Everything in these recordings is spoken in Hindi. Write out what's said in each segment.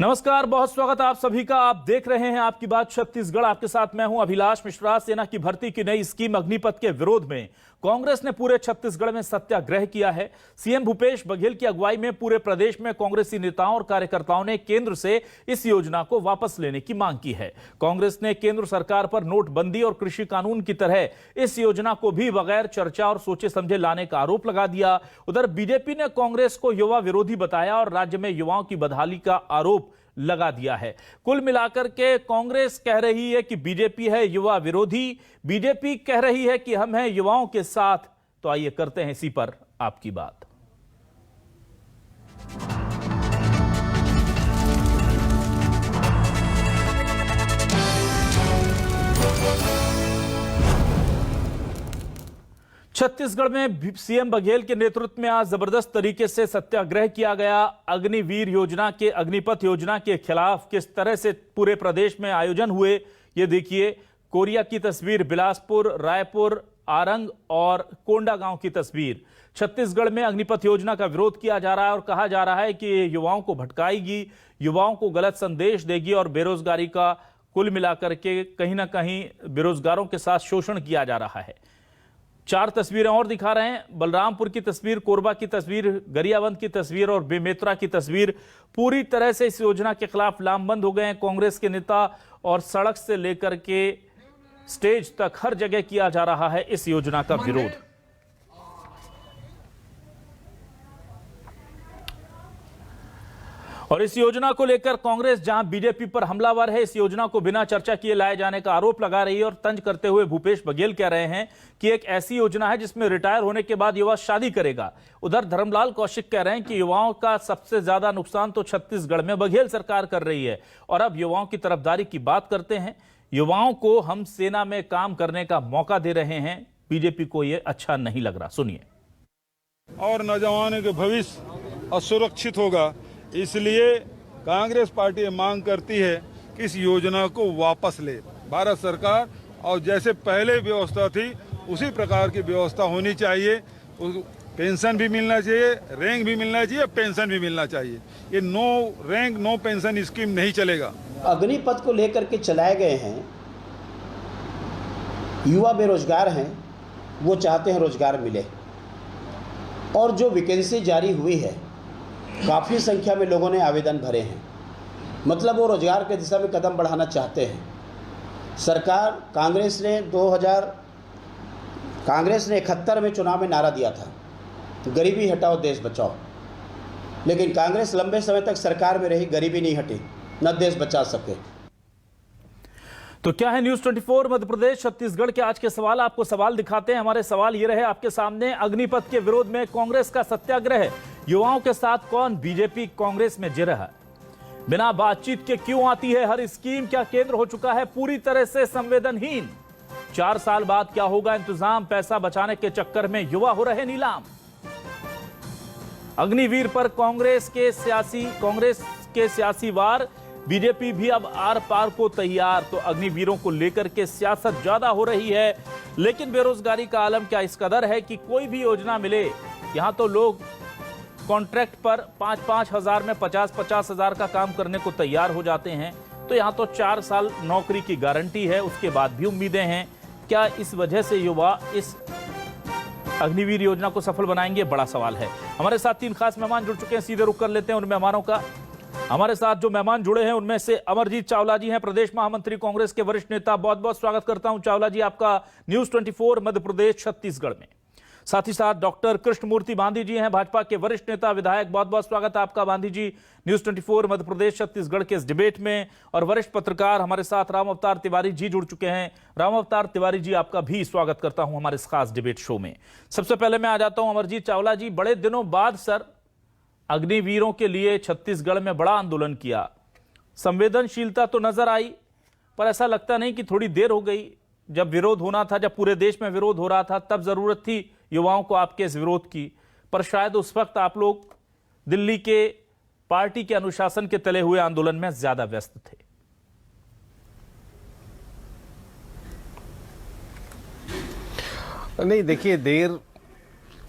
नमस्कार, बहुत स्वागत आप सभी का। आप देख रहे हैं आपकी बात छत्तीसगढ़। आपके साथ मैं हूं अभिलाष मिश्रा। सेना की भर्ती की नई स्कीम अग्निपथ के विरोध में कांग्रेस ने पूरे छत्तीसगढ़ में सत्याग्रह किया है। सीएम भूपेश बघेल की अगुवाई में पूरे प्रदेश में कांग्रेसी नेताओं और कार्यकर्ताओं ने केंद्र से इस योजना को वापस लेने की मांग की है। कांग्रेस ने केंद्र सरकार पर नोटबंदी और कृषि कानून की तरह इस योजना को भी बगैर चर्चा और सोचे समझे लाने का आरोप लगा दिया। उधर बीजेपी ने कांग्रेस को युवा विरोधी बताया और राज्य में युवाओं की बदहाली का आरोप लगा दिया है। कुल मिलाकर के कांग्रेस कह रही है कि बीजेपी है युवा विरोधी, बीजेपी कह रही है कि हम हैं युवाओं के साथ। तो आइए करते हैं इसी पर आपकी बात। छत्तीसगढ़ में सीएम बघेल के नेतृत्व में आज जबरदस्त तरीके से सत्याग्रह किया गया। अग्निवीर योजना के अग्निपथ योजना के खिलाफ किस तरह से पूरे प्रदेश में आयोजन हुए, ये देखिए। कोरिया की तस्वीर, बिलासपुर, रायपुर, आरंग और कोंडागांव की तस्वीर। छत्तीसगढ़ में अग्निपथ योजना का विरोध किया जा रहा है और कहा जा रहा है कि युवाओं को भटकाएगी, युवाओं को गलत संदेश देगी और बेरोजगारी का कुल मिलाकर के कहीं ना कहीं बेरोजगारों के साथ शोषण किया जा रहा है। चार तस्वीरें और दिखा रहे हैं। बलरामपुर की तस्वीर, कोरबा की तस्वीर, गरियाबंद की तस्वीर और बेमेतरा की तस्वीर। पूरी तरह से इस योजना के खिलाफ लामबंद हो गए हैं कांग्रेस के नेता और सड़क से लेकर के स्टेज तक हर जगह किया जा रहा है इस योजना का विरोध। और इस योजना को लेकर कांग्रेस जहां बीजेपी पर हमलावर है, इस योजना को बिना चर्चा किए लाए जाने का आरोप लगा रही है और तंज करते हुए भूपेश बघेल कह रहे हैं कि एक ऐसी योजना है जिसमें रिटायर होने के बाद युवा शादी करेगा। उधर धर्मलाल कौशिक कह रहे हैं कि युवाओं का सबसे ज्यादा नुकसान तो छत्तीसगढ़ में बघेल सरकार कर रही है। और अब युवाओं की तरफदारी की बात करते हैं। युवाओं को हम सेना में काम करने का मौका दे रहे हैं, बीजेपी को यह अच्छा नहीं लग रहा। सुनिए। और नौजवानों के भविष्य असुरक्षित होगा, इसलिए कांग्रेस पार्टी मांग करती है कि इस योजना को वापस ले भारत सरकार, और जैसे पहले व्यवस्था थी उसी प्रकार की व्यवस्था होनी चाहिए। पेंशन भी मिलना चाहिए, रैंक भी मिलना चाहिए, पेंशन भी मिलना चाहिए। ये no rank no pension scheme नहीं चलेगा। अग्निपथ को लेकर के चलाए गए हैं। युवा बेरोजगार हैं, वो चाहते हैं रोजगार मिले, और जो वैकेंसी जारी हुई है काफ़ी संख्या में लोगों ने आवेदन भरे हैं। मतलब वो रोजगार के दिशा में कदम बढ़ाना चाहते हैं। सरकार कांग्रेस ने 71 में चुनाव में नारा दिया था, गरीबी हटाओ देश बचाओ, लेकिन कांग्रेस लंबे समय तक सरकार में रही, गरीबी नहीं हटी, न देश बचा सके। तो क्या है न्यूज 24 मध्य प्रदेश छत्तीसगढ़ के आज के सवाल, आपको सवाल दिखाते हैं। हमारे सवाल ये रहे आपके सामने। अग्निपथ के विरोध में कांग्रेस का सत्याग्रह, युवाओं के साथ कौन? बीजेपी कांग्रेस में जिरह है। बिना बातचीत के क्यों आती है हर स्कीम? क्या केंद्र हो चुका है पूरी तरह से संवेदनहीन? 4 साल बाद क्या होगा इंतजाम? पैसा बचाने के चक्कर में युवा हो रहे नीलाम। अग्निवीर पर कांग्रेस के सियासी वार, बीजेपी भी अब आर पार को तैयार। तो अग्निवीरों को लेकर के सियासत ज्यादा हो रही है, लेकिन बेरोजगारी का आलम क्या इस कदर है कि कोई भी योजना मिले, यहां तो लोग कॉन्ट्रैक्ट पर 5-5 हजार में 50-50 हजार का काम करने को तैयार हो जाते हैं। तो यहां तो 4 साल नौकरी की गारंटी है, उसके बाद भी उम्मीदें हैं। क्या इस वजह से युवा इस अग्निवीर योजना को सफल बनाएंगे? बड़ा सवाल है। हमारे साथ 3 खास मेहमान जुड़ चुके हैं, सीधे रुक कर लेते हैं उन मेहमानों का। हमारे साथ जो मेहमान जुड़े हैं उनमें से अमरजीत चावला जी हैं, प्रदेश महामंत्री कांग्रेस के वरिष्ठ नेता। बहुत बहुत स्वागत करता हूं चावला जी आपका न्यूज 24 मध्य प्रदेश छत्तीसगढ़ में। साथ ही साथ डॉक्टर कृष्णमूर्ति बांधी जी हैं, भाजपा के वरिष्ठ नेता विधायक। बहुत बहुत स्वागत है आपका बांधी जी न्यूज 24 मध्य प्रदेश छत्तीसगढ़ के इस डिबेट में। और वरिष्ठ पत्रकार हमारे साथ राम अवतार तिवारी जी जुड़ चुके हैं। राम अवतार तिवारी जी आपका भी स्वागत करता हूं हमारे इस खास डिबेट शो में। सबसे पहले मैं आ जाता हूं अमरजीत चावला जी, बड़े दिनों बाद सर अग्निवीरों के लिए छत्तीसगढ़ में बड़ा आंदोलन किया। संवेदनशीलता तो नजर आई, पर ऐसा लगता नहीं कि थोड़ी देर हो गई। जब विरोध होना था, जब पूरे देश में विरोध हो रहा था, तब जरूरत थी युवाओं को आपके इस विरोध की, पर शायद उस वक्त आप लोग दिल्ली के पार्टी के अनुशासन के तले हुए आंदोलन में ज्यादा व्यस्त थे। नहीं, देखिए, देर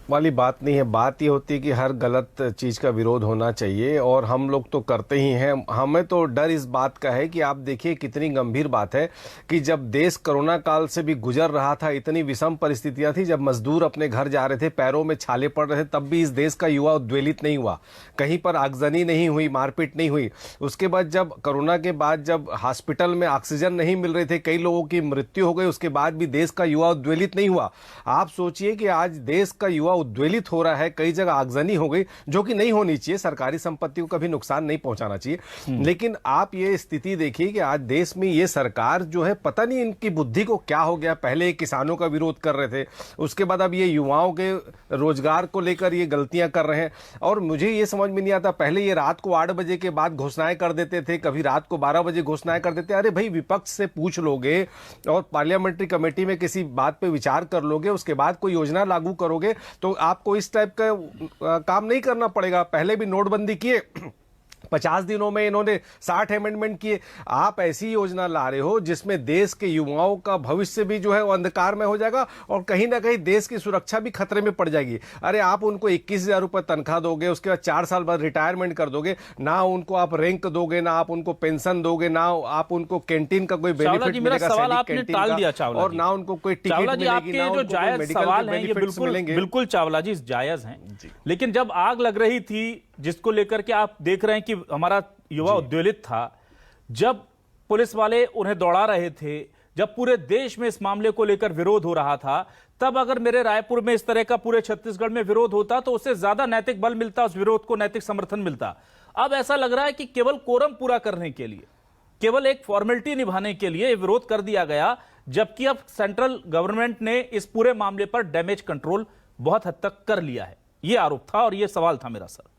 वाली बात नहीं है। बात ये होती है कि हर गलत चीज का विरोध होना चाहिए और हम लोग तो करते ही हैं। हमें तो डर इस बात का है कि आप देखिए कितनी गंभीर बात है कि जब देश कोरोना काल से भी गुजर रहा था, इतनी विषम परिस्थितियां थी, जब मजदूर अपने घर जा रहे थे, पैरों में छाले पड़ रहे थे, तब भी इस देश का युवा उद्वेलित नहीं हुआ, कहीं पर आगजनी नहीं हुई, मारपीट नहीं हुई। उसके बाद जब कोरोना के बाद जब हॉस्पिटल में ऑक्सीजन नहीं मिल रहे थे, कई लोगों की मृत्यु हो गई, उसके बाद भी देश का युवा उद्वेलित नहीं हुआ। आप सोचिए कि आज देश का युवा उद्वेलित हो रहा है, कई जगह आगजनी हो गई, जो कि नहीं होनी चाहिए, सरकारी संपत्ति को कभी नुकसान नहीं पहुंचाना चाहिए। लेकिन आप ये स्थिति देखिए कि आज देश में ये सरकार जो है, पता नहीं इनकी बुद्धि को क्या हो गया। पहले किसानों का विरोध कर रहे थे, उसके बाद अब ये युवाओं के रोजगार को लेकर ये गलतियां कर रहे हैं। और मुझे ये समझ में नहीं आता, पहले ये रात को 8 बजे के बाद घोषणाएं कर देते थे, कभी रात को 12 बजे घोषणाएं कर देते। अरे भाई, विपक्ष से पूछ लोगे और पार्लियामेंट्री कमेटी में किसी बात पे विचार कर लोगे, उसके बाद कोई योजना लागू करोगे, तो आपको इस टाइप का काम नहीं करना पड़ेगा। पहले भी नोटबंदी किए, 50 दिनों में इन्होंने 60 अमेंडमेंट किए। आप ऐसी योजना ला रहे हो जिसमें देश के युवाओं का भविष्य भी जो है वो अंधकार में हो जाएगा और कहीं ना कहीं देश की सुरक्षा भी खतरे में पड़ जाएगी। अरे आप उनको 21,000 रुपए तनख्वाह दोगे, उसके बाद 4 साल बाद रिटायरमेंट कर दोगे, ना उनको आप रैंक दोगे, ना आप उनको पेंशन दोगे, ना आप उनको कैंटीन का कोई बेनिफिट मिलेगा, और ना उनको कोई टिकट मिलेगी, ना उनको कोई मेडिकल के बेनिफिट्स मिलेंगे। बिल्कुल चावला जी, जायज हैं, लेकिन जब आग लग रही थी, जिसको लेकर के आप देख रहे हैं कि हमारा युवा उद्वेलित था, जब पुलिस वाले उन्हें दौड़ा रहे थे, जब पूरे देश में इस मामले को लेकर विरोध हो रहा था, तब अगर मेरे रायपुर में इस तरह का पूरे छत्तीसगढ़ में विरोध होता तो उससे ज्यादा नैतिक बल मिलता, उस विरोध को नैतिक समर्थन मिलता। अब ऐसा लग रहा है कि केवल कोरम पूरा करने के लिए, केवल एक फॉर्मेलिटी निभाने के लिए विरोध कर दिया गया, जबकि अब सेंट्रल गवर्नमेंट ने इस पूरे मामले पर डैमेज कंट्रोल बहुत हद तक कर लिया है। यह आरोप था और यह सवाल था मेरा सर।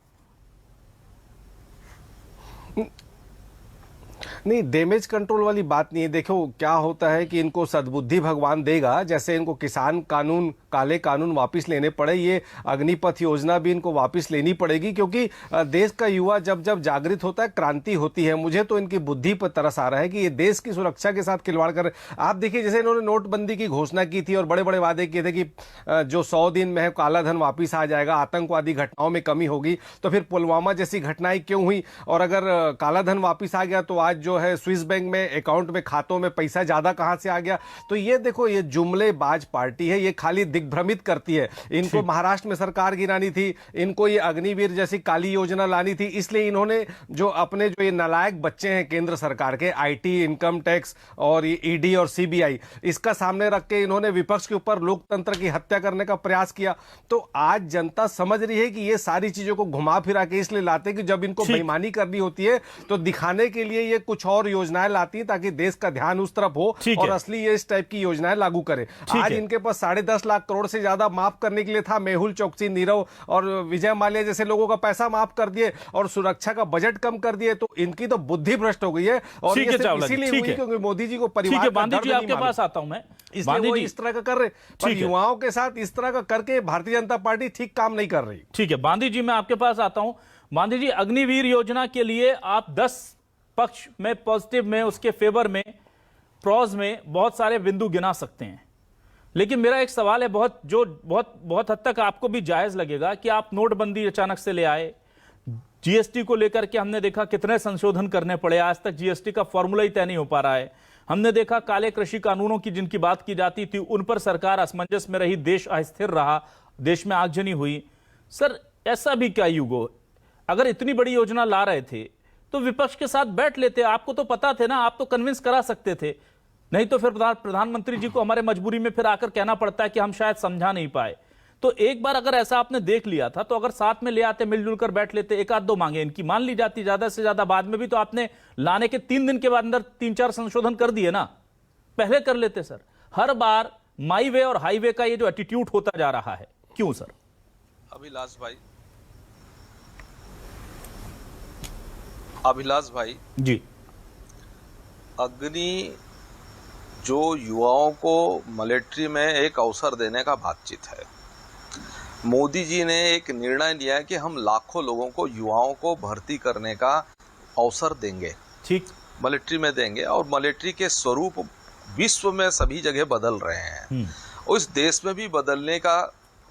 नहीं, डैमेज कंट्रोल वाली बात नहीं है। देखो क्या होता है कि इनको सद्बुद्धि भगवान देगा, जैसे इनको किसान कानून, काले कानून वापस लेने पड़े, ये अग्निपथ योजना भी इनको वापस लेनी पड़ेगी, क्योंकि देश का युवा जब जब जागृत होता है, क्रांति होती है। मुझे तो इनकी बुद्धि पर तरस आ रहा है कि ये देश की सुरक्षा के साथ खिलवाड़ कर। आप देखिए, जैसे इन्होंने नोटबंदी की घोषणा की थी और बड़े बड़े वादे किए थे कि जो 100 दिन में है काला धन वापिस आ जाएगा, आतंकवादी घटनाओं में कमी होगी, तो फिर पुलवामा जैसी घटनाएं क्यों हुई? और अगर काला धन वापिस आ गया तो आज जो है स्विस बैंक में अकाउंट में खातों में पैसा ज्यादा कहां से आ गया? तो ये देखो, ये जुमलेबाज पार्टी है, ये खाली दिग्भ्रमित करती है। इनको महाराष्ट्र में सरकार गिरानी थी, इनको ये अग्निवीर जैसी काली योजना लानी थी, इसलिए इन्होंने जो अपने जो ये नालायक बच्चे हैं केंद्र सरकार के, आईटी, इनकम टैक्स और ईडी और सीबीआई, इसका सामने रख के इन्होंने विपक्ष के ऊपर लोकतंत्र की हत्या करने का प्रयास किया। तो आज जनता समझ रही है कि ये सारी चीजों को घुमा फिरा के इसलिए लाते कि जब इनको बेईमानी करनी होती है तो दिखाने के लिए ये कुछ और योजनाएं लाती हैं ताकि देश का ध्यान उस तरफ हो और असली ये इस टाइप की योजनाएं लागू करे। आज इनके पास 10.5 लाख करोड़ से ज्यादा माफ करने के लिए था। मेहुल चोकसी, नीरव और विजय माल्या जैसे लोगों का पैसा माफ कर दिए और सुरक्षा का बजट कम कर दिए। तो इनकी तो बुद्धि भ्रष्ट हो गई है और ये इसीलिए हुई क्योंकि मोदी जी को परिवार का दर्द नहीं मालूम। आपके पास आता हूं मैं, इसलिए वो इस तरह का कर रहे, पर युवाओं के साथ इस तरह का करके भारतीय जनता पार्टी ठीक काम नहीं कर रही। ठीक है बांदी जी, मैं आपके पास आता हूं। बांदी जी, अग्निवीर योजना के लिए आप 10 पक्ष में, पॉजिटिव में, उसके फेवर में, प्रॉज में बहुत सारे बिंदु गिना सकते हैं, लेकिन मेरा एक सवाल है बहुत हद तक आपको भी जायज लगेगा कि आप नोटबंदी अचानक से ले आए, जीएसटी को लेकर के हमने देखा कितने संशोधन करने पड़े, आज तक जीएसटी का फॉर्मूला ही तय नहीं हो पा रहा है। हमने देखा काले कृषि कानूनों की जिनकी बात की जाती थी उन पर सरकार असमंजस में रही, देश अस्थिर रहा, देश में आगजनी हुई। सर ऐसा भी क्या युग हो? अगर इतनी बड़ी योजना ला रहे थे तो विपक्ष के साथ बैठ लेते, आपको तो पता थे ना, आप तो कन्विंस करा सकते थे। नहीं तो फिर प्रधानमंत्री जी को हमारे मजबूरी में फिर आकर कहना पड़ता है कि हम शायद समझा नहीं पाए। तो एक बार अगर ऐसा आपने देख लिया था तो अगर साथ में ले आते, मिलजुल कर बैठ लेते, एक आध दो मांगे इनकी मान ली जाती ज्यादा से ज्यादा, बाद में भी तो आपने लाने के 3 दिन के बाद अंदर 3-4 संशोधन कर दिए ना, पहले कर लेते सर। हर बार माई वे और हाईवे का ये जो एटीट्यूड होता जा रहा है, क्यों सर? अभिलाष भाई जी, अग्नि जो युवाओं को मिलिट्री में एक अवसर देने का बातचीत है, मोदी जी ने एक निर्णय लिया है कि हम लाखों लोगों को, युवाओं को भर्ती करने का अवसर देंगे, ठीक, मिलिट्री में देंगे। और मिलिट्री के स्वरूप विश्व में सभी जगह बदल रहे हैं, उस देश में भी बदलने का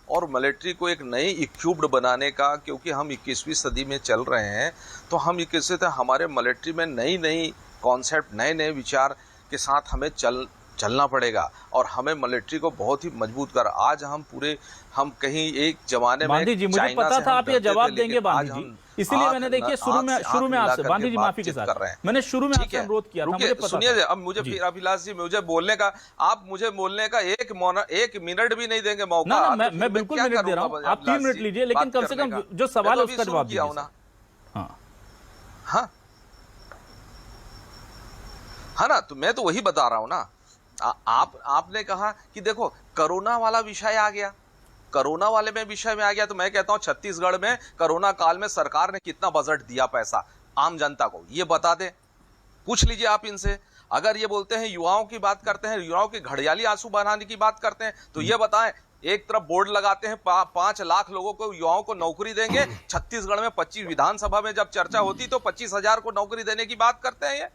और मिलिट्री को एक नई इक्विप्ड बनाने का, क्योंकि हम 21वीं सदी में चल रहे हैं, तो हम 21वीं हमारे मिलिट्री में नई नई कॉन्सेप्ट, नए नए विचार के साथ हमें चलना पड़ेगा और हमें मिलिट्री को बहुत ही मजबूत कर। आज हम कहीं एक जमाने में बांधी जी, मुझे पता था आप ये जवाब देंगे बांधी जी, इसलिए मैंने देखिए शुरू में आपसे बांधी जी माफी के साथ मैंने शुरू में आपसे अनुरोध किया था, मुझे पता सुनिए था। अब मुझे फिर अभिलाष जी मुझे बोलने का, आप मुझे बोलने का एक मिनट भी नहीं देंगे मौका। ना मैं बिल्कुल मिनट दे रहा हूँ, आप 3 मिनट लीजिए, लेकिन कम से कम जो सवाल है उसका जवाब दीजिए। हाँ ना, तो मैं तो वही बता रहा हूँ ना। आपने कहा कि देखो कोरोना वाला विषय आ गया, कोरोना वाले में विषय में आ गया, तो मैं कहता हूं छत्तीसगढ़ में कोरोना काल में सरकार ने कितना बजट दिया पैसा आम जनता को, ये बता दे, पूछ लीजिए आप इनसे। अगर ये बोलते हैं युवाओं की बात करते हैं, युवाओं की घड़ियाली आंसू बहाने की बात करते हैं, तो ये बताएं, एक तरफ बोर्ड लगाते हैं 5 लाख लोगों को, युवाओं को नौकरी देंगे। छत्तीसगढ़ में 25 विधानसभा में जब चर्चा होती तो 25,000 को नौकरी देने की बात करते हैं। ये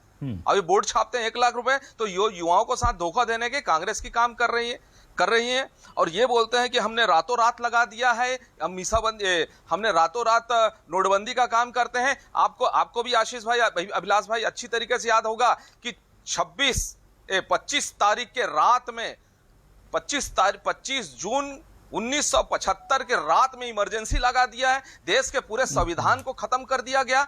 अभी बोर्ड छापते हैं 1 लाख रुपए, तो युवाओं को साथ धोखा देने के कांग्रेस की काम कर रही है। और ये बोलते हैं कि हमने रातों रात लगा दिया है, हमने रातों रात नोटबंदी का काम करते हैं। आपको भी आशीष भाई, अभिलाष भाई अच्छी तरीके से याद होगा कि 25 तारीख के रात में 25 जून 1975 के रात में इमरजेंसी लगा दिया है, देश के पूरे संविधान को खत्म कर दिया गया।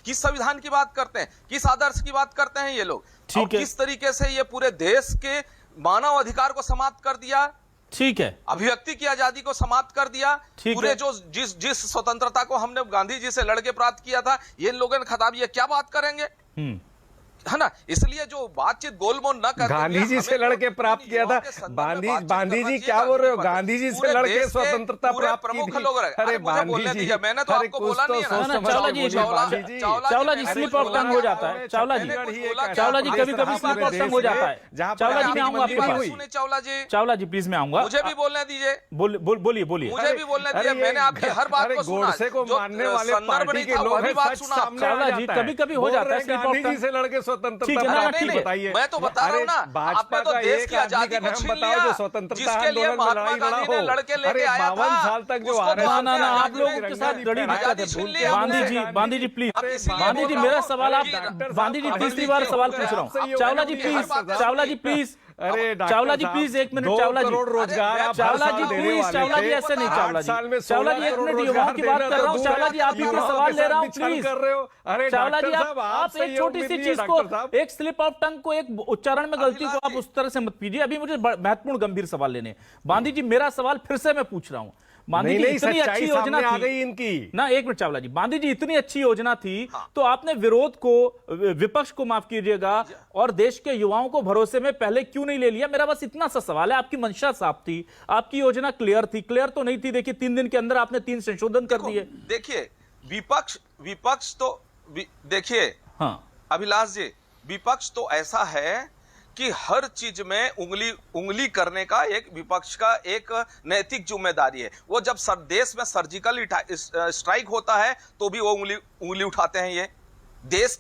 किस संविधान की बात करते हैं, किस आदर्श की बात करते हैं ये लोग, और किस तरीके से ये पूरे देश के मानव अधिकार को समाप्त कर दिया। ठीक है, अभिव्यक्ति की आजादी को समाप्त कर दिया। पूरे जो जिस स्वतंत्रता को हमने गांधी जी से लड़के प्राप्त किया था, ये लोगों ने खिताब, ये क्या बात करेंगे, है ना। इसलिए जो बातचीत गोलमोल न कर, गांधी जी से लड़के प्राप्त किया था, बांधी जी क्या बोल रहे हो, गांधी जी से लड़के स्वतंत्रता प्राप्त प्रमुख की। लोग। अरे बांधी जी, मैंने तो आपको बोला नहीं है ना। चावला जी स्लिप ऑफ टंग हो जाता है, चावला जी कभी कभी स्लिप ऑफ टंग हो जाता है। चावला जी मैं आऊंगा आपके पास, चावला जी प्लीज मैं आऊंगा, मुझे भी बोलने दीजिए, बोलिए मुझे भी बोलने दीजिए। मैंने आपकी हर बात को सुना, गोडसे को मारने वाले पार्टी के लोग हैं, सच सामने आ जाता है। कभी कभी हो जाता है स्लिप ऑफ गांधी जी से लड़के स्वतंत्रता बताइए। मैं तो बता रहा हूँ ना, आपने तो देश की आजादी को छीन लिया, जिसके लिए महात्मा गांधी ने लड़के लेके आया था। 52 साल तक जो आप लोगों के साथ बड़ी दिक्कत है। बांधी जी प्लीज, बांधी जी मेरा सवाल, आप बांधी जी तीसरी बार सवाल पूछ रहा हूँ। चावला जी प्लीज, अरे चावला जी प्लीज, 1 मिनट। चावला जी रोजगार, चावला जी प्लीज, चावला जी ऐसे नहीं, चावला जी 1 मिनट, युवाओं की बात कर रहा हूँ। चावला जी आप ही पर सवाल ले रहा हूँ, प्लीज। चावला जी आप एक छोटी सी चीज को, एक स्लिप ऑफ टंग को, एक उच्चारण में गलती को आप उस तरह से मत कीजिए। अभी मुझे महत्वपूर्ण गंभीर सवाल लेने। बांधी जी मेरा सवाल फिर से मैं पूछ रहा हूं, बांधी जी इतनी अच्छी योजना आ गई इनकी ना, 1 मिनट चावला जी, बांधी जी इतनी अच्छी योजना थी, तो आपने विरोध को, विपक्ष को माफ कीजिएगा, और देश के युवाओं को भरोसे में पहले क्यों नहीं ले लिया? मेरा बस इतना सा सवाल है। आपकी मंशा साफ थी, आपकी योजना क्लियर थी, क्लियर तो नहीं थी। देखिए 3 दिन के अंदर आपने 3 संशोधन कर दिए। देखिए विपक्ष तो देखिए, हाँ अभिलाष जी, विपक्ष तो ऐसा है कि हर चीज में उंगली करने का एक विपक्ष का एक नैतिक जिम्मेदारी है। वो जब देश में सर्जिकल स्ट्राइक होता है तो भी वो उंगली उठाते हैं। ये देश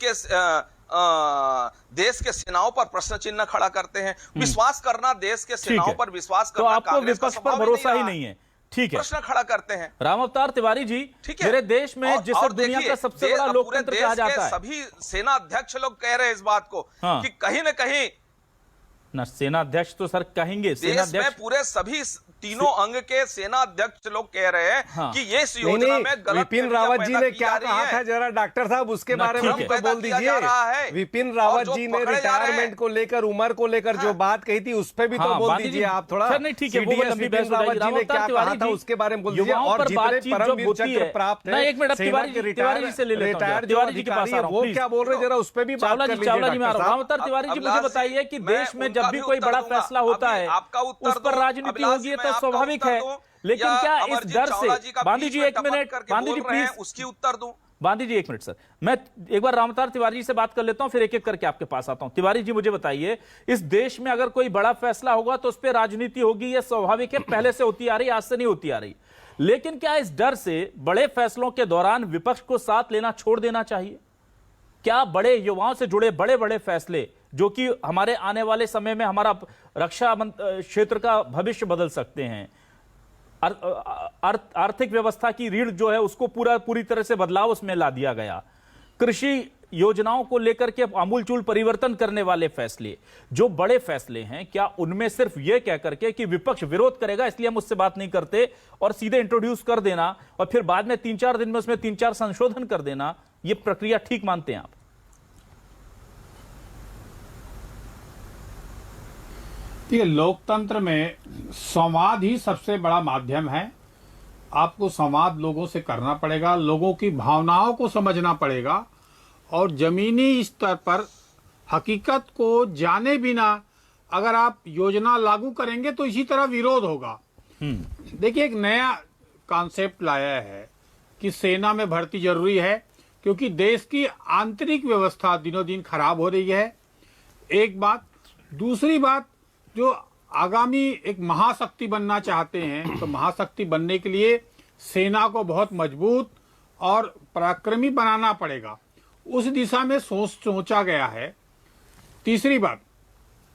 के सेनाओं पर प्रश्न चिन्ह खड़ा करते हैं। विश्वास करना, देश के सेनाओं पर विश्वास करना, तो आपको विपक्ष पर भरोसा ही नहीं है, ठीक है, प्रश्न खड़ा करते हैं। राम अवतार तिवारी जी, मेरे देश में जिसे दुनिया का सबसे बड़ा लोकतंत्र कहा जाता है, सभी सेना अध्यक्ष लोग कह रहे हैं इस बात को कि कहीं न कहीं ना, सेना अध्यक्ष तो सर कहेंगे, देश में पूरे सभी तीनों अंग के सेना अध्यक्ष लोग कह रहे हैं कि ये योजना में गलत विपिन रावत जी ने क्या कहा था, जरा डॉक्टर साहब उसके बारे में हमको बोल दीजिए। विपिन रावत जी ने रिटायरमेंट को लेकर, उम्र को लेकर जो बात कही थी, उस पर भी तो बोल दीजिए आप थोड़ा। ठीक है, विपिन रावत जी ने क्या कहा था उसके बारे में बोल दीजिए। और जितने परमवीर चक्र प्राप्त है, एक मिनट तिवारी से ले लेता हूं, तिवारी जी के पास आ रहा हूं, वो क्या बोल रहे, जरा उस पर भी बात कर लीजिए। चावला जी में आ रहा हूं। राम अवतार तिवारी जी मुझे बताइए कि देश में जब भी कोई बड़ा फैसला होता है, उस पर राजनीति होगी तो स्वाभाविक है, लेकिन क्या इस डर से, बांधी जी 1 मिनट, बांधी जी प्लीज, उसकी उत्तर दूं। बांधी जी 1 मिनट सर, मैं एक बार राम अवतार तिवारी जी से बात कर लेता हूं, फिर एक एक करके आपके पास आता हूं। तिवारी जी मुझे बताइए, इस देश में अगर कोई बड़ा फैसला होगा तो उस पर राजनीति होगी, यह स्वाभाविक है, पहले से होती आ रही, आज से नहीं होती आ रही। लेकिन क्या इस डर से बड़े फैसलों के दौरान विपक्ष को साथ लेना छोड़ देना चाहिए? क्या बड़े युवाओं से जुड़े बड़े बड़े फैसले, जो कि हमारे आने वाले समय में हमारा रक्षा क्षेत्र का भविष्य बदल सकते हैं, आर्थिक व्यवस्था की रीढ़ जो है उसको पूरी तरह से बदलाव उसमें ला दिया गया। कृषि योजनाओं को लेकर के आमूलचूल परिवर्तन करने वाले फैसले, जो बड़े फैसले हैं, क्या उनमें सिर्फ यह कह करके कि विपक्ष विरोध करेगा इसलिए हम उससे बात नहीं करते और सीधे इंट्रोड्यूस कर देना और फिर बाद में 3-4 दिन में उसमें 3-4 संशोधन कर देना, यह प्रक्रिया ठीक मानते हैं आप? देखिए, लोकतंत्र में संवाद ही सबसे बड़ा माध्यम है। आपको संवाद लोगों से करना पड़ेगा, लोगों की भावनाओं को समझना पड़ेगा और जमीनी स्तर पर हकीकत को जाने बिना अगर आप योजना लागू करेंगे तो इसी तरह विरोध होगा। देखिए, एक नया कॉन्सेप्ट लाया है कि सेना में भर्ती जरूरी है क्योंकि देश की आंतरिक व्यवस्था दिनों दिन खराब हो रही है, एक बात। दूसरी बात, जो आगामी एक महाशक्ति बनना चाहते हैं तो महाशक्ति बनने के लिए सेना को बहुत मजबूत और पराक्रमी बनाना पड़ेगा, उस दिशा में सोचा गया है। तीसरी बात,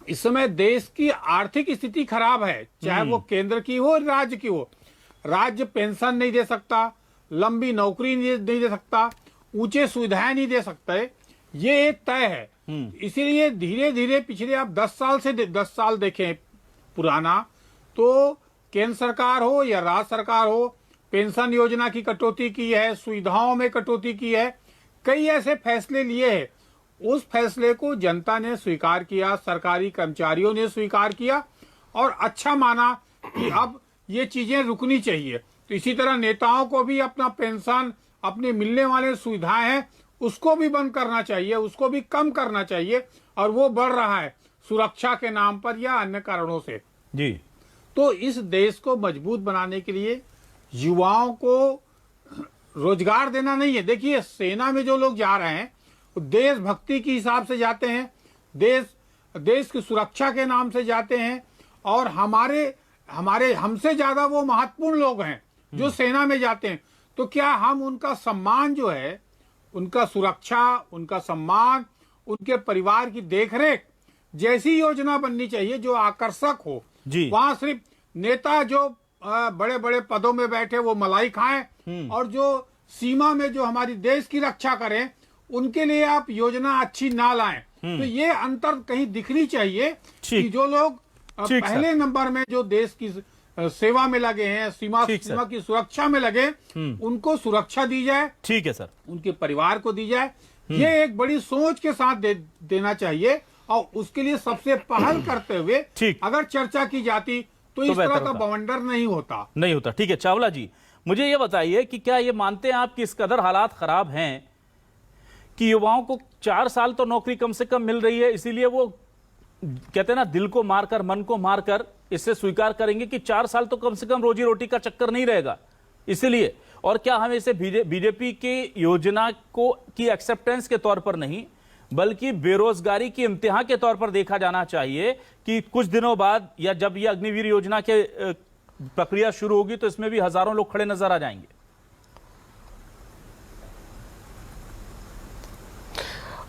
इस समय देश की आर्थिक स्थिति खराब है, चाहे वो केंद्र की हो राज्य की हो। राज्य पेंशन नहीं दे सकता, लंबी नौकरी नहीं दे सकता, ऊंचे सुविधाएं नहीं दे सकते, ये एक तय है। इसीलिए धीरे धीरे पिछले आप 10 साल देखें पुराना, तो केंद्र सरकार हो या राज्य सरकार हो, पेंशन योजना की कटौती की है, सुविधाओं में कटौती की है, कई ऐसे फैसले लिए हैं। उस फैसले को जनता ने स्वीकार किया, सरकारी कर्मचारियों ने स्वीकार किया और अच्छा माना कि अब ये चीजें रुकनी चाहिए। तो इसी तरह नेताओं को भी अपना पेंशन, अपने मिलने वाले सुविधाएं हैं, उसको भी बंद करना चाहिए, उसको भी कम करना चाहिए, और वो बढ़ रहा है सुरक्षा के नाम पर या अन्य कारणों से जी। तो इस देश को मजबूत बनाने के लिए युवाओं को रोजगार देना नहीं है। देखिए, सेना में जो लोग जा रहे हैं वो देशभक्ति के हिसाब से जाते हैं, देश की सुरक्षा के नाम से जाते हैं, और हमसे ज्यादा वो महत्वपूर्ण लोग हैं जो सेना में जाते हैं। तो क्या हम उनका सम्मान जो है, उनका सुरक्षा, उनका सम्मान, उनके परिवार की देखरेख जैसी योजना बननी चाहिए जो आकर्षक हो। वहां सिर्फ नेता जो बड़े बड़े पदों में बैठे वो मलाई खाएं और जो सीमा में जो हमारी देश की रक्षा करें उनके लिए आप योजना अच्छी ना लाएं। तो ये अंतर कहीं दिखनी चाहिए कि जो लोग पहले नंबर में जो देश की सेवा में लगे हैं, सीमा की सुरक्षा में लगे, उनको सुरक्षा दी जाए। ठीक है सर। उनके परिवार को दी जाए। ये एक बड़ी सोच के साथ देना चाहिए और उसके लिए सबसे पहल करते हुए अगर चर्चा की जाती तो इस तरह का बवंडर नहीं होता। ठीक है चावला जी, मुझे ये बताइए कि क्या ये मानते हैं आप कि इस कदर हालात खराब हैं कि युवाओं को 4 साल तो नौकरी कम से कम मिल रही है, इसीलिए वो कहते हैं ना, दिल को मारकर, मन को मारकर इससे स्वीकार करेंगे कि 4 साल तो कम से कम रोजी रोटी का चक्कर नहीं रहेगा, इसलिए? और क्या हमें इसे बीजेपी की योजना की एक्सेप्टेंस के तौर पर नहीं बल्कि बेरोजगारी की इम्तिहान के तौर पर देखा जाना चाहिए कि कुछ दिनों बाद या जब यह अग्निवीर योजना के प्रक्रिया शुरू होगी तो इसमें भी हजारों लोग खड़े नजर आ जाएंगे?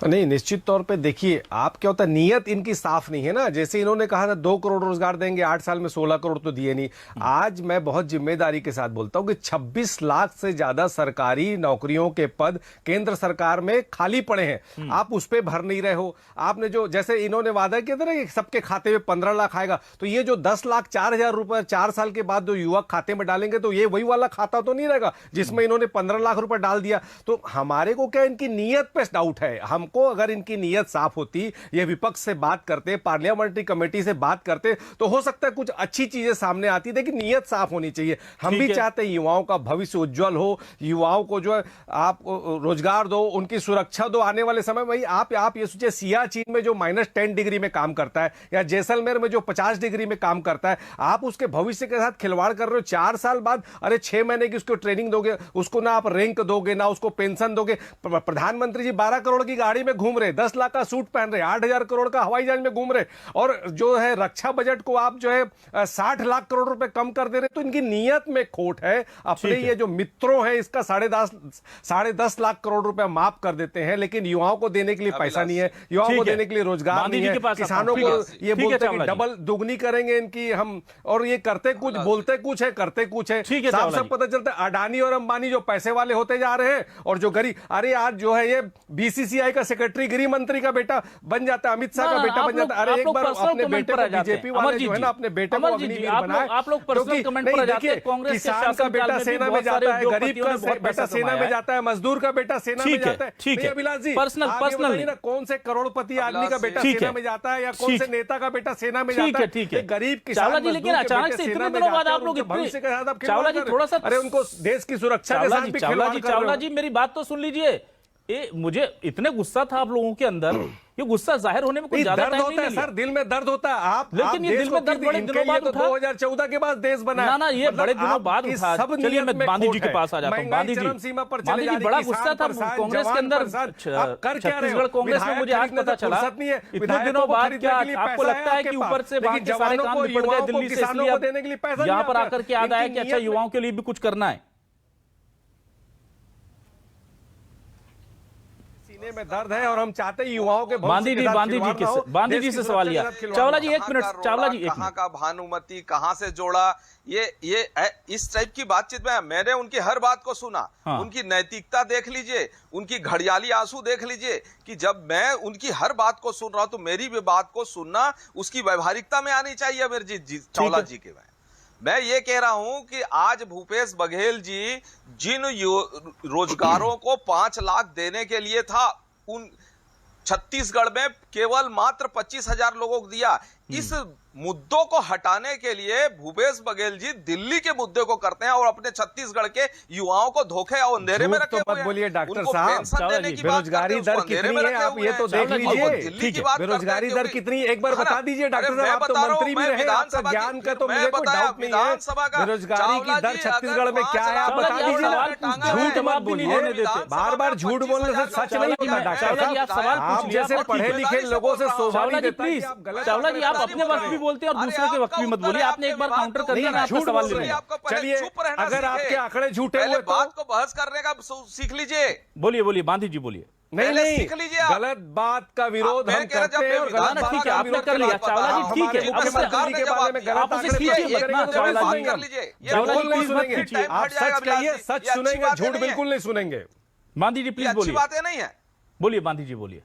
नहीं, निश्चित तौर पे देखिए, आप क्या होता है, नीयत इनकी साफ नहीं है ना। जैसे इन्होंने कहा था 2 करोड़ रोजगार देंगे, 8 साल में 16 करोड़ तो दिए नहीं। आज मैं बहुत जिम्मेदारी के साथ बोलता हूं कि 26 लाख से ज्यादा सरकारी नौकरियों के पद केंद्र सरकार में खाली पड़े हैं, आप उस पर भर नहीं रहे हो। आपने जो जैसे इन्होंने वादा किया था ना कि सबके खाते में 15 लाख आएगा, तो ये जो 10 लाख 4,000 रुपए 4 साल के बाद जो युवक खाते में डालेंगे तो ये वही वाला खाता तो नहीं रहेगा जिसमें इन्होंने 15 लाख रुपए डाल दिया। तो हमारे को क्या इनकी नीयत पे डाउट है। हमको अगर इनकी नीयत साफ होती, ये विपक्ष से बात करते, पार्लियामेंट्री कमेटी से बात करते, तो हो सकता है कुछ अच्छी चीजें सामने आती। लेकिन नीयत साफ होनी चाहिए। हम भी चाहते हैं युवाओं का भविष्य उज्जवल हो, युवाओं को जो है आप रोजगार दो, उनकी सुरक्षा दो। आने वाले समय में आप ये सोचिए, सियाचिन में जो -10 डिग्री में काम करता है या जैसलमेर में जो 50 डिग्री में काम करता है, आप उसके भविष्य के साथ खिलवाड़ कर रहे हो। 4 साल बाद, अरे 6 महीने की उसको ट्रेनिंग दोगे, उसको ना आप रैंक दोगे, ना उसको पेंशन दोगे। प्रधानमंत्री जी 12 करोड़ की गाड़ी जहाज में घूम रहे, 10 लाख का सूट पहन रहे, 8,000 करोड़ का हवाई जहाज में घूम रहे, और जो है रक्षा बजट को आप जो है 60 लाख करोड़ रुपए कम कर दे रहे, तो इनकी नीयत में खोट है। अपने ये जो मित्रों है इसका 10.5 लाख करोड़ रुपए माफ कर देते हैं, लेकिन युवाओं को देने के लिए पैसा नहीं है, युवाओं को देने के लिए रोजगार नहीं है, किसानों को ये बोलते हैं कि डबल दुगनी करेंगे इनकी हम, और ये करते कुछ, बोलते कुछ है, करते कुछ है। साफ साफ पता चलता है अडानी और अंबानी जो पैसे वाले होते जा रहे हैं, और जो गरीब, अरे आज जो है ये बीसीसीआई का सेक्रेटरी गृह मंत्री का बेटा बन जाता है, अमित शाह का बेटा बन जाता है। अरे एक बार अपने बेटे को, बीजेपी वाले जो है ना, अपने बेटे को अग्निवीर बनाए। आप लोग पर्सनल कमेंट पर आ जाते हैं। कांग्रेस के किसान का बेटा सेना में जाता है, गरीब का बेटा सेना में जाता है, मजदूर का बेटा सेना में जाता है। ठीक है, अभिलाष जी, पर्सनल कौन से करोड़पति आदमी का बेटा सेना में जाता है, या कौन से नेता का बेटा सेना में जाता है? ठीक है, गरीब किसान, लेकिन अचानक से इतने दिनों बाद आप लोग भविष्य के साथ चावला जी थोड़ा सा, अरे उनको देश की सुरक्षा के साथ भी खिलवाड़ कर रहे हो। चावला जी मेरी बात तो सुन लीजिए। मुझे इतने गुस्सा था आप लोगों के अंदर, ये गुस्सा जाहिर होने में कोई ज्यादा टाइम नहीं है सर, दिल में दर्द होता है। आप लेकिन ये दिल में दर्द बड़े दिनों बाद उठा। 2014 के बाद देश बना ना, ये बड़े दिनों बाद उठा। चलिए मैं गांधी जी के पास आ जाता हूँ। गांधी जी, बड़ा गुस्सा था कांग्रेस के अंदर, छत्तीसगढ़ कांग्रेस में। मुझे आज पता चला इतने दिनों बाद, क्या आपको लगता है कि ऊपर से वहां के सारे काम निपट गए दिल्ली से, इसलिए यहाँ पर आकर के याद आया कि अच्छा युवाओं के लिए भी कुछ करना है? में दर्द है और हम चाहते हैं युवाओं के बांधी जी से सवाल लिया। चावला जी 1 मिनट, चावला जी कहां का भानुमति कहां से जोड़ा, ये इस टाइप की बातचीत में मैंने उनकी हर बात को सुना। हाँ। उनकी नैतिकता देख लीजिए, उनकी घड़ियाली आंसू देख लीजिए, कि जब मैं उनकी हर बात को सुन रहा हूं तो मेरी भी बात को सुनना उसकी व्यवहारिकता में आनी चाहिए। अमरजीत चावला जी के मैं ये कह रहा हूं कि आज भूपेश बघेल जी जिन रोजगारों को 5 लाख देने के लिए था, उन छत्तीसगढ़ में केवल मात्र 25,000 लोगों को दिया। इस मुद्दों को हटाने के लिए भूपेश बघेल जी दिल्ली के मुद्दे को करते हैं और अपने छत्तीसगढ़ के युवाओं को धोखे और अंधेरे में रखे हुए हैं। बोलिए डॉक्टर साहब, बेरोजगारी दर कितनी है आप ये तो देख लीजिए। बेरोजगारी दर कितनी, एक बार बता दीजिए डॉक्टर साहब, आप तो मंत्री भी रहे, आपका ज्ञान का तो मुझे कोई डाउट नहीं है। बेरोजगारी की दर छत्तीसगढ़ में क्या है आप बता दीजिए। झूठ मत बोलिए, बार बार झूठ बोलने से सच नहीं होता डॉक्टर साहब। आप जैसे पढ़े लिखे लोगों से शोभा नहीं देता। चावला जी आप अपने वक्त भी बोलते हैं और दूसरों के वक्त भी मत बोलिए। आपने एक बार काउंटर कर दिया, मैं आपका सवाल ले रहा हूं। चलिए, अगर आपके आंकड़े झूठे हुए तो बात को बहस करने का सीख लीजिए। बोलिए बांधी जी बोलिए। नहीं, गलत बात का विरोध हम करते हैं और गलत बात ठीक है, आपने कर लिया चावला जी, ठीक है। अब सरकार के बारे में गलत आप उसे खींचिए मत, चावला जी कर लीजिए, चावला जी मत खींचिए। आप सच कहिए, सच सुनेंगे, झूठ बिल्कुल नहीं सुनेंगे। बांधी जी प्लीज बोलिए। अच्छी बातें नहीं है, बोलिए बांधी जी बोलिए।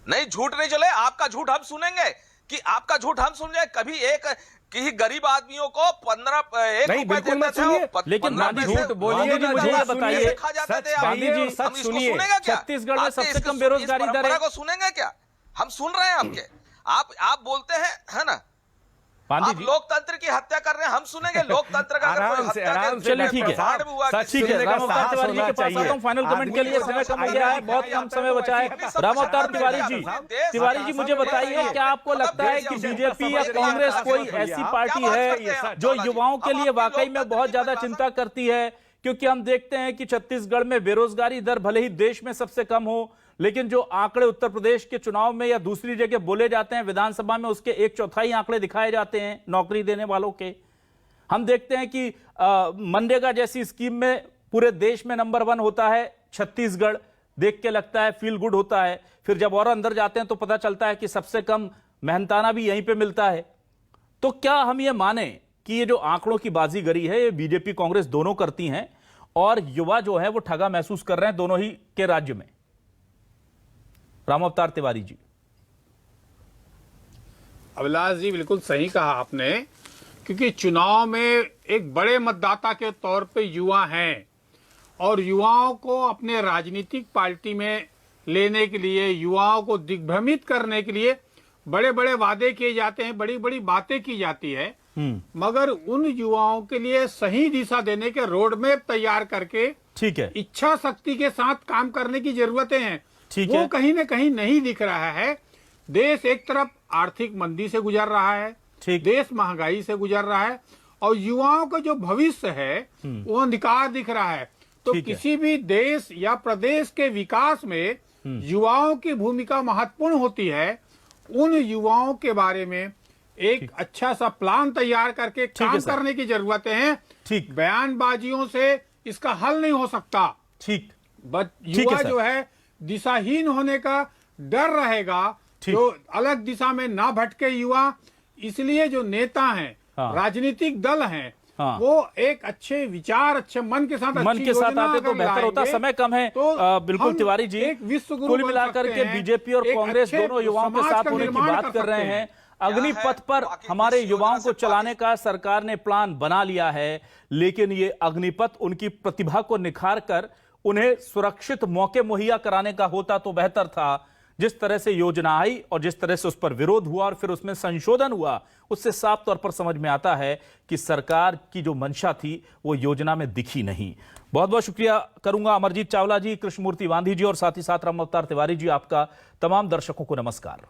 नहीं, झूठ नहीं चले, आपका झूठ हम सुनेंगे, कि आपका झूठ हम सुन जाए। कभी एक किसी गरीब आदमियों को 15 नहीं, बिल्कुल मत सुनिए, लेकिन झूठ बोलिए ना, मुझे बताइए बांधी जी, सच सुनिए। छत्तीसगढ़ में सबसे कम बेरोजगारी दर है, को सुनेंगे क्या? हम सुन रहे हैं आपके, आप बोलते हैं, है ना, आप लोकतंत्र की हत्या कर रहे हैं, हम सुनेंगे लोकतंत्र का। आराम से चलिए ठीक है, ठीक है। राम अवतार तिवारी जी के पास आता हूं फाइनल कमेंट के लिए। समय कम हो गया है, बहुत कम समय बचा है। राम अवतार तिवारी जी मुझे बताइए, क्या आपको लगता है कि बीजेपी या कांग्रेस कोई ऐसी पार्टी है जो युवाओं के लिए वाकई में बहुत ज्यादा चिंता करती है? क्योंकि हम देखते हैं कि छत्तीसगढ़ में बेरोजगारी दर भले ही देश में सबसे कम हो, लेकिन जो आंकड़े उत्तर प्रदेश के चुनाव में या दूसरी जगह बोले जाते हैं विधानसभा में, उसके 1/4 आंकड़े दिखाए जाते हैं नौकरी देने वालों के। हम देखते हैं कि मनरेगा जैसी स्कीम में पूरे देश में नंबर 1 होता है छत्तीसगढ़। देख के लगता है, फील गुड होता है। फिर जब और अंदर जाते हैं तो पता चलता है कि सबसे कम मेहनताना भी यहीं पे मिलता है। तो क्या हम ये माने कि ये जो आंकड़ों की बाजीगरी है, ये बीजेपी कांग्रेस दोनों करती हैं और युवा जो है वो ठगा महसूस कर रहे हैं दोनों ही के राज्य में? राम अवतार तिवारी जी। अभिलाष जी बिल्कुल सही कहा आपने, क्योंकि चुनाव में एक बड़े मतदाता के तौर पे युवा हैं और युवाओं को अपने राजनीतिक पार्टी में लेने के लिए, युवाओं को दिग्भ्रमित करने के लिए बड़े बड़े वादे किए जाते हैं, बड़ी बड़ी बातें की जाती है, मगर उन युवाओं के लिए सही दिशा देने के रोड मैप तैयार करके, ठीक है, इच्छा शक्ति के साथ काम करने की जरूरतें हैं। वो कहीं न कहीं नहीं दिख रहा है। देश एक तरफ आर्थिक मंदी से गुजर रहा है, देश महंगाई से गुजर रहा है, और युवाओं का जो भविष्य है वो अंधकार दिख रहा है। तो किसी भी देश या प्रदेश के विकास में युवाओं की भूमिका महत्वपूर्ण होती है। उन युवाओं के बारे में एक अच्छा सा प्लान तैयार करके काम करने की जरूरत है। ठीक, बयानबाजियों से इसका हल नहीं हो सकता। ठीक, युवा जो है दिशाहीन होने का डर रहेगा, जो अलग दिशा में ना भटके युवा। इसलिए जो नेता हैं, राजनीतिक दल हैं, वो एक अच्छे विचार, अच्छे मन के साथ आते तो बेहतर होता। समय कम है तो बिल्कुल तिवारी जी, कुल मिलाकर के बीजेपी और कांग्रेस दोनों युवाओं के साथ होने की बात कर रहे हैं। अग्निपथ पर हमारे युवाओं को चलाने का सरकार ने प्लान बना लिया है, लेकिन ये अग्निपथ उनकी प्रतिभा को निखार कर उन्हें सुरक्षित मौके मुहैया कराने का होता तो बेहतर था। जिस तरह से योजना आई और जिस तरह से उस पर विरोध हुआ और फिर उसमें संशोधन हुआ, उससे साफ तौर पर समझ में आता है कि सरकार की जो मंशा थी वो योजना में दिखी नहीं। बहुत बहुत शुक्रिया करूंगा अमरजीत चावला जी, कृष्णमूर्ति वांधी जी और साथ ही साथ राम अवतार तिवारी जी। आपका तमाम दर्शकों को नमस्कार।